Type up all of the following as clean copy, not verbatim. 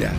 10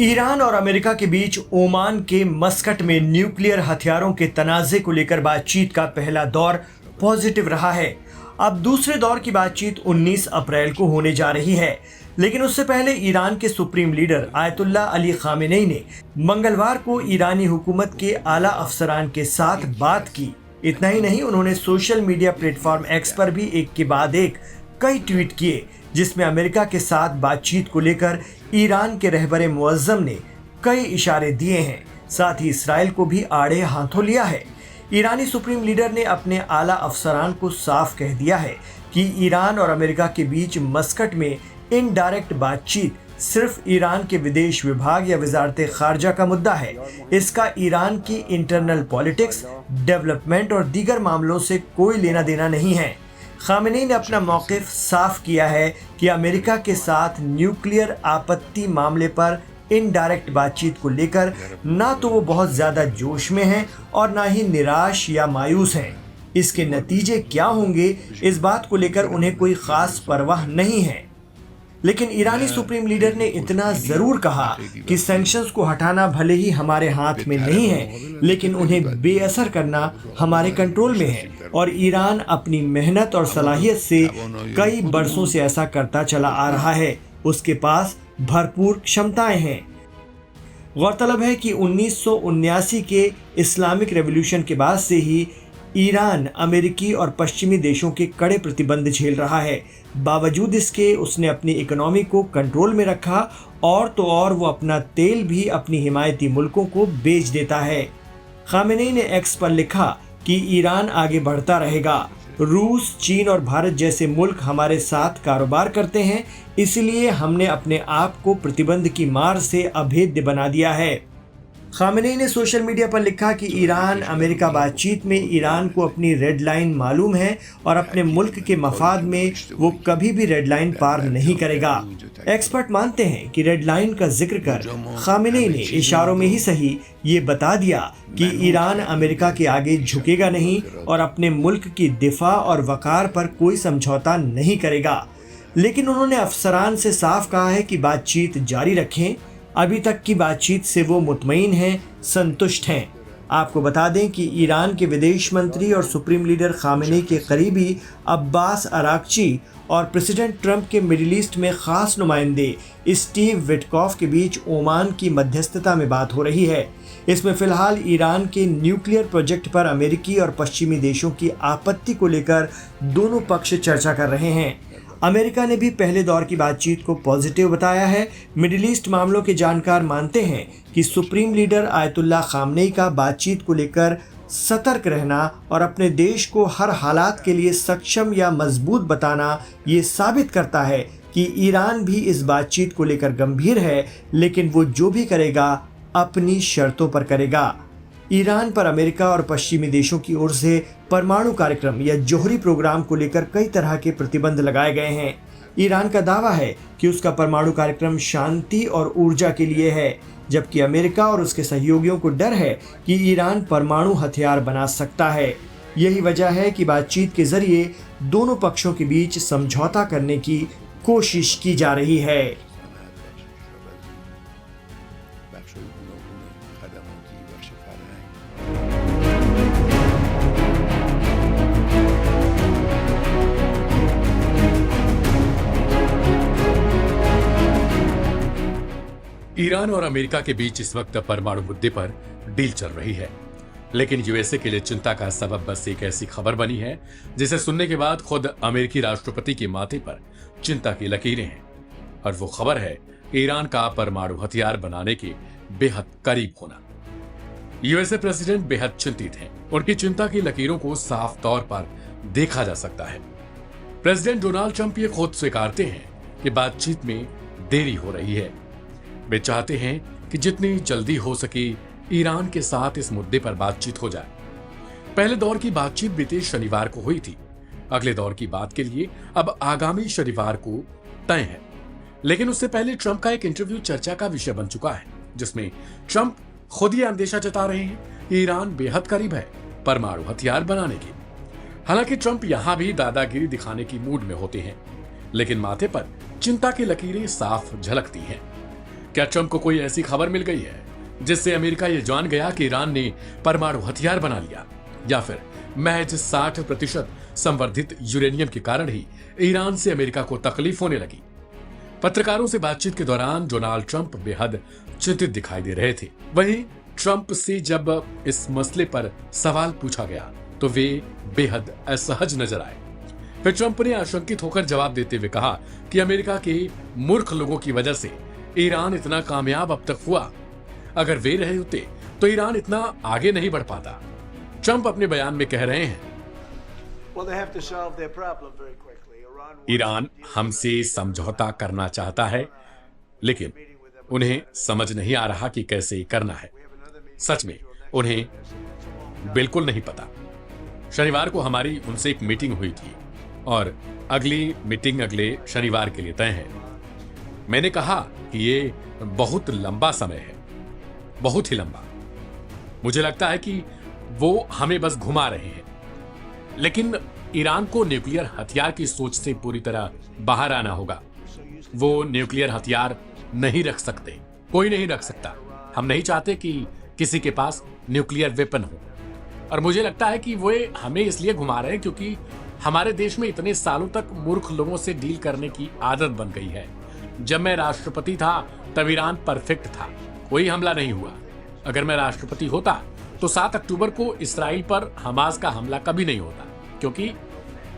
Iran और America के बीच Oman के मस्कट में न्यूक्लियर हथियारों के तनाज़े को लेकर बातचीत का पहला दौर पॉजिटिव रहा है। अब दूसरे दौर की बातचीत 19 अप्रैल को होने जा रही है, लेकिन उससे पहले ईरान के supreme leader Ayatollah Ali Khamenei ने मंगलवार को ईरानी हुकूमत के आला अफसरान के साथ बात की। इतना ही नहीं, उन्होंने सोशल मीडिया प्लेटफॉर्म एक्स पर भी एक के बाद एक कई ट्वीट किए, जिसमें अमेरिका के साथ बातचीत को लेकर ईरान के रहबरे मुअज्जम ने कई इशारे दिए हैं। साथ ही इसराइल को भी आड़े हाथों लिया है। ईरानी सुप्रीम लीडर ने अपने आला अफसरान को साफ कह दिया है कि ईरान और अमेरिका के बीच मस्कट में इनडायरेक्ट बातचीत सिर्फ ईरान के विदेश विभाग या वजारत खारजा का मुद्दा है। इसका ईरान की इंटरनल पॉलिटिक्स, डेवलपमेंट और दीगर मामलों से कोई लेना देना नहीं है। खामेनेई ने अपना मौक़िफ़ साफ किया है कि अमेरिका के साथ न्यूक्लियर आपत्ति मामले पर इनडायरेक्ट बातचीत को लेकर ना तो वो बहुत ज़्यादा जोश में हैं और ना ही निराश या मायूस हैं। इसके नतीजे क्या होंगे, इस बात को लेकर उन्हें कोई ख़ास परवाह नहीं है। लेकिन ईरानी सुप्रीम लीडर ने इतना ज़रूर कहा कि सैंक्शंस को हटाना भले ही हमारे हाथ में नहीं है, लेकिन उन्हें बेअसर करना हमारे कंट्रोल में है और ईरान अपनी मेहनत और सलाहियत से कई बरसों से ऐसा करता चला आ रहा है। उसके पास भरपूर क्षमताएं हैं। गौरतलब है कि 1979 के इस्लामिक रेवोल्यूशन के बाद से ही ईरान अमेरिकी और पश्चिमी देशों के कड़े प्रतिबंध झेल रहा है। बावजूद इसके उसने अपनी इकोनॉमी को कंट्रोल में रखा और तो और वो अपना तेल भी अपनी हिमायती मुल्कों को बेच देता है। खामेनेई ने एक्स पर लिखा कि ईरान आगे बढ़ता रहेगा। रूस, चीन और भारत जैसे मुल्क हमारे साथ कारोबार करते हैं, इसलिए हमने अपने आप को प्रतिबंध की मार से अभेद्य बना दिया है। खामेनेई ने सोशल मीडिया पर लिखा कि ईरान अमेरिका बातचीत में ईरान को अपनी रेड लाइन मालूम है और अपने मुल्क के मफाद में वो कभी भी रेड लाइन पार नहीं करेगा। एक्सपर्ट मानते हैं कि रेड लाइन का जिक्र कर खामेनेई ने इशारों में ही सही ये बता दिया कि ईरान अमेरिका के आगे झुकेगा नहीं और अपने मुल्क की दिफा और वकार पर कोई समझौता नहीं करेगा। लेकिन उन्होंने अफसरान से साफ कहा है कि बातचीत जारी रखें। अभी तक की बातचीत से वो मुतमईन हैं, संतुष्ट हैं। आपको बता दें कि ईरान के विदेश मंत्री और सुप्रीम लीडर खामेनेई के करीबी अब्बास अरागची और प्रेसिडेंट ट्रंप के मिडिल ईस्ट में ख़ास नुमाइंदे स्टीव विटकॉफ के बीच ओमान की मध्यस्थता में बात हो रही है। इसमें फ़िलहाल ईरान के न्यूक्लियर प्रोजेक्ट पर अमेरिकी और पश्चिमी देशों की आपत्ति को लेकर दोनों पक्ष चर्चा कर रहे हैं। अमेरिका ने भी पहले दौर की बातचीत को पॉजिटिव बताया है। मिडिल ईस्ट मामलों के जानकार मानते हैं कि सुप्रीम लीडर आयतुल्लाह खामेनेई का बातचीत को लेकर सतर्क रहना और अपने देश को हर हालात के लिए सक्षम या मजबूत बताना ये साबित करता है कि ईरान भी इस बातचीत को लेकर गंभीर है, लेकिन वो जो भी करेगा अपनी शर्तों पर करेगा। ईरान पर अमेरिका और पश्चिमी देशों की ओर से परमाणु कार्यक्रम या जोहरी प्रोग्राम को लेकर कई तरह के प्रतिबंध लगाए गए हैं। ईरान का दावा है कि उसका परमाणु कार्यक्रम शांति और ऊर्जा के लिए है, जबकि अमेरिका और उसके सहयोगियों को डर है कि ईरान परमाणु हथियार बना सकता है। यही वजह है कि बातचीत के जरिए दोनों पक्षों के बीच समझौता करने की कोशिश की जा रही है। ईरान और अमेरिका के बीच इस वक्त परमाणु मुद्दे पर डील चल रही है, लेकिन यूएसए के लिए चिंता का सबब बस एक ऐसी खबर बनी है जिसे सुनने के बाद खुद अमेरिकी राष्ट्रपति के माथे पर चिंता की लकीरें हैं। और वो खबर है ईरान का परमाणु हथियार बनाने के बेहद करीब होना। यूएसए प्रेसिडेंट बेहद चिंतित हैं। उनकी चिंता की लकीरों को साफ तौर पर देखा जा सकता है। प्रेसिडेंट डोनाल्ड ट्रंप ये खुद स्वीकारते हैं कि बातचीत में देरी हो रही है। वे चाहते हैं कि जितनी जल्दी हो सके ईरान के साथ इस मुद्दे पर बातचीत हो जाए। पहले दौर की बातचीत बीते शनिवार को हुई थी। अगले दौर की बात के लिए अब आगामी शनिवार को तय है। लेकिन उससे पहले ट्रंप का एक इंटरव्यू चर्चा का विषय बन चुका है, जिसमें ट्रंप खुद ये अंदेशा जता रहे हैं कि ईरान बेहद करीब है परमाणु हथियार बनाने के। हालांकि ट्रंप यहां भी दादागिरी दिखाने की मूड में होते हैं, लेकिन माथे पर चिंता की लकीरें साफ झलकती हैं। क्या ट्रंप को कोई ऐसी खबर मिल गई है जिससे अमेरिका ये जान गया कि ईरान ने परमाणु हथियार बना लिया, या फिर महज 60% संवर्धित यूरेनियम के कारण ही ईरान से अमेरिका को तकलीफ होने लगी? पत्रकारों से बातचीत के दौरान डोनाल्ड ट्रंप बेहद चिंतित दिखाई दे रहे थे। वहीं ट्रंप से जब इस मसले पर सवाल पूछा गया तो वे बेहद असहज नजर आए। फिर ट्रंप ने आशंकित होकर जवाब देते हुए कहा कि अमेरिका के मूर्ख लोगों की वजह से ईरान इतना कामयाब अब तक हुआ। अगर वे रहे होते तो ईरान इतना आगे नहीं बढ़ पाता। ट्रंप अपने बयान में कह रहे हैं, ईरान हमसे समझौता करना चाहता है, लेकिन उन्हें समझ नहीं आ रहा कि कैसे करना है। सच में उन्हें बिल्कुल नहीं पता। शनिवार को हमारी उनसे एक मीटिंग हुई थी और अगली मीटिंग अगले शनिवार के लिए तय है। मैंने कहा कि ये बहुत लंबा समय है, बहुत ही लंबा। मुझे लगता है कि वो हमें बस घुमा रहे हैं, लेकिन ईरान को न्यूक्लियर हथियार की सोच से पूरी तरह बाहर आना होगा। वो न्यूक्लियर हथियार नहीं रख सकते, कोई नहीं रख सकता। हम नहीं चाहते कि किसी के पास न्यूक्लियर वेपन हो। और मुझे लगता है कि वो हमें इसलिए घुमा रहे हैं क्योंकि हमारे देश में इतने सालों तक मूर्ख लोगों से डील करने की आदत बन गई है। जब मैं राष्ट्रपति था तब ईरान परफेक्ट था, कोई हमला नहीं हुआ। अगर मैं राष्ट्रपति होता तो 7 अक्टूबर को इसराइल पर हमास का हमला कभी नहीं होता, क्योंकि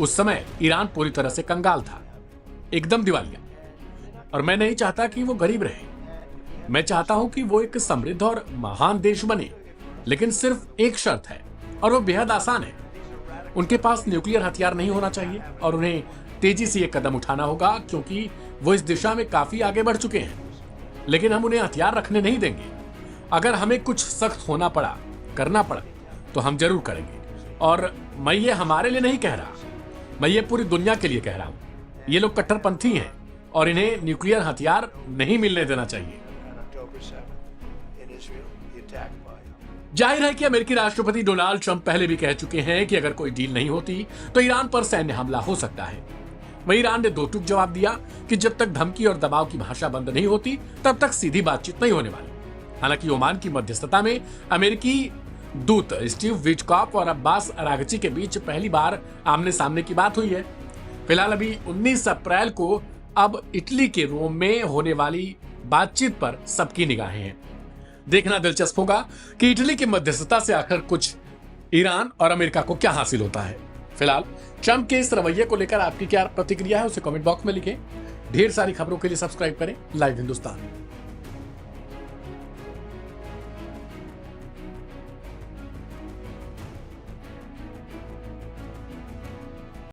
उस समय ईरान पूरी तरह से कंगाल था, एकदम दिवालिया। और मैं नहीं चाहता कि वो गरीब रहे। मैं चाहता हूं कि वो एक समृद्ध और महान देश बने, लेकिन सिर्फ एक शर्त है और वो बेहद आसान है। उनके पास न्यूक्लियर हथियार नहीं होना चाहिए और उन्हें तेजी से ये कदम उठाना होगा, क्योंकि वो इस दिशा में काफी आगे बढ़ चुके हैं। लेकिन हम उन्हें हथियार रखने नहीं देंगे। अगर हमें कुछ सख्त होना पड़ा, करना पड़ा, तो हम जरूर करेंगे। और मैं ये हमारे लिए नहीं कह रहा, मैं ये पूरी दुनिया के लिए कह रहा हूं। ये लोग कट्टरपंथी हैं और इन्हें न्यूक्लियर हथियार नहीं मिलने देना चाहिए। जाहिर है कि अमेरिकी राष्ट्रपति डोनाल्ड ट्रंप पहले भी कह चुके हैं कि अगर कोई डील नहीं होती तो ईरान पर सैन्य हमला हो सकता है। वहीं ईरान ने दो टूक जवाब दिया कि जब तक धमकी और दबाव की भाषा बंद नहीं होती तब तक सीधी बातचीत नहीं होने वाली। हालांकि ओमान की मध्यस्थता में अमेरिकी दूत स्टीव विटकॉफ और अब्बास अरागची के बीच पहली बार आमने सामने की बात हुई है। फिलहाल अभी 19 अप्रैल को अब इटली के रोम में होने वाली बातचीत पर सबकी निगाहें हैं। देखना दिलचस्प होगा कि इटली की मध्यस्थता से आखिर कुछ ईरान और अमेरिका को क्या हासिल होता है। फिलहाल ट्रंप के इस रवैये को लेकर आपकी क्या प्रतिक्रिया है उसे कमेंट बॉक्स में लिखें। ढेर सारी खबरों के लिए सब्सक्राइब करें लाइव हिंदुस्तान।